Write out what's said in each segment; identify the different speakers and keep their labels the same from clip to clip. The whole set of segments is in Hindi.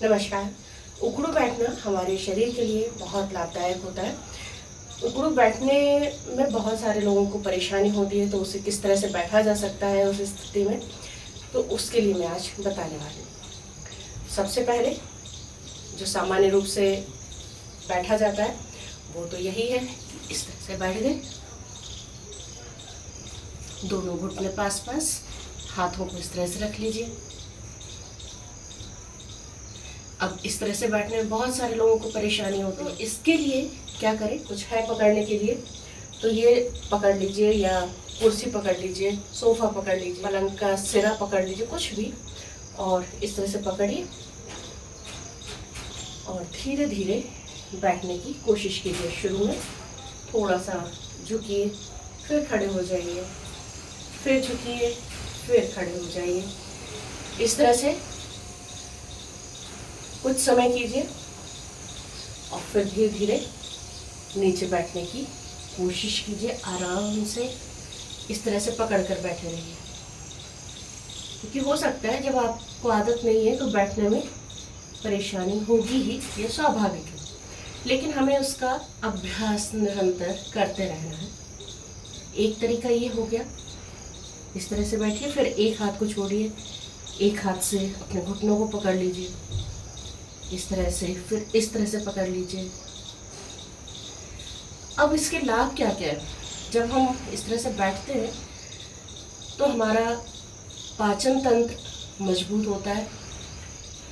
Speaker 1: नमस्कार। उकड़ू बैठना हमारे शरीर के लिए बहुत लाभदायक होता है। उकड़ू बैठने में बहुत सारे लोगों को परेशानी होती है, तो उसे किस तरह से बैठा जा सकता है उस स्थिति में, तो उसके लिए मैं आज बताने वाली हूँ। सबसे पहले जो सामान्य रूप से बैठा जाता है वो तो यही है कि इस तरह से बैठ गए, दोनों घुटने पास पास, हाथों को इस तरह से रख लीजिए। अब इस तरह से बैठने में बहुत सारे लोगों को परेशानी होती है। इसके लिए क्या करें, कुछ है पकड़ने के लिए तो ये पकड़ लीजिए, या कुर्सी पकड़ लीजिए, सोफा पकड़ लीजिए, पलंग का सिरा पकड़ लीजिए, कुछ भी, और इस तरह से पकड़िए और धीरे धीरे बैठने की कोशिश कीजिए। शुरू में थोड़ा सा झुकिए, फिर खड़े हो जाइए, फिर झुकिए, फिर खड़े हो जाइए। इस तरह से कुछ समय कीजिए और फिर धीरे धीरे नीचे बैठने की कोशिश कीजिए। आराम से इस तरह से पकड़ कर बैठे रहिए, क्योंकि हो सकता है जब आपको आदत नहीं है तो बैठने में परेशानी होगी ही, ये स्वाभाविक है, लेकिन हमें उसका अभ्यास निरंतर करते रहना है। एक तरीका ये हो गया, इस तरह से बैठिए, फिर एक हाथ को छोड़िए, एक हाथ से अपने घुटनों को पकड़ लीजिए, इस तरह से, फिर इस तरह से पकड़ लीजिए। अब इसके लाभ क्या क्या है? जब हम इस तरह से बैठते हैं तो हमारा पाचन तंत्र मजबूत होता है।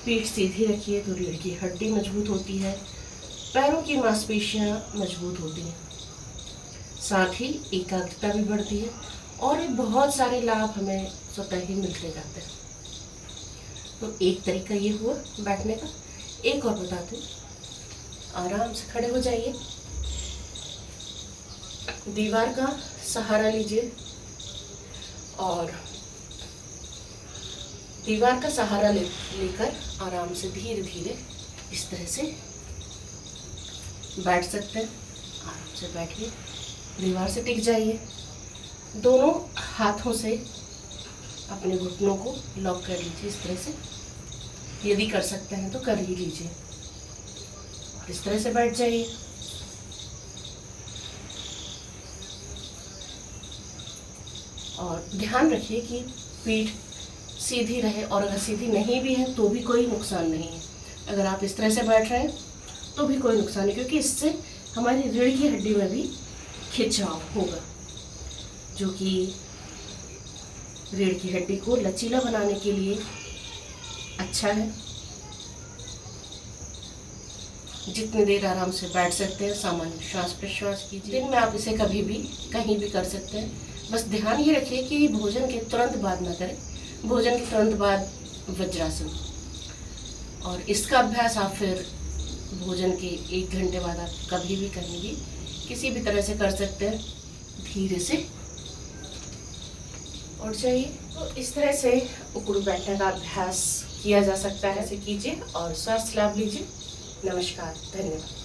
Speaker 1: पीठ सीधी रखिए तो रीढ़ की हड्डी मजबूत होती है, पैरों की मांसपेशियां मजबूत होती हैं, साथ ही एकाग्रता भी बढ़ती है, और भी बहुत सारे लाभ हमें स्वतः ही मिलते जाते हैं। तो एक तरीका ये हुआ बैठने का। एक और बताती हूँ, आराम से खड़े हो जाइए, दीवार का सहारा लीजिए और दीवार का सहारा लेकर आराम से धीरे धीरे इस तरह से बैठ सकते हैं। आराम से बैठिए, दीवार से टिक जाइए, दोनों हाथों से अपने घुटनों को लॉक कर लीजिए। इस तरह से यदि कर सकते हैं तो कर ही लीजिए, इस तरह से बैठ जाइए। और ध्यान रखिए कि पीठ सीधी रहे, और अगर सीधी नहीं भी है तो भी कोई नुकसान नहीं है। अगर आप इस तरह से बैठ रहे हैं तो भी कोई नुकसान नहीं, क्योंकि इससे हमारी रीढ़ की हड्डी में भी खिंचाव होगा, जो कि रीढ़ की हड्डी को लचीला बनाने के लिए अच्छा है। जितनी देर आराम से बैठ सकते हैं, सामान्य श्वास प्रश्वास कीजिए। दिन में आप इसे कभी भी कहीं भी कर सकते हैं। बस ध्यान ये रखिए कि भोजन के तुरंत बाद ना करें, भोजन के तुरंत बाद वज्रासन, और इसका अभ्यास आप फिर भोजन के 1 घंटे बाद आप कभी भी कहीं भी किसी भी तरह से कर सकते हैं। धीरे से उठ जाइए। तो इस तरह से उकड़ू बैठने का अभ्यास किया जा सकता है। ऐसे कीजिए और स्वास्थ्य लाभ लीजिए। नमस्कार, धन्यवाद।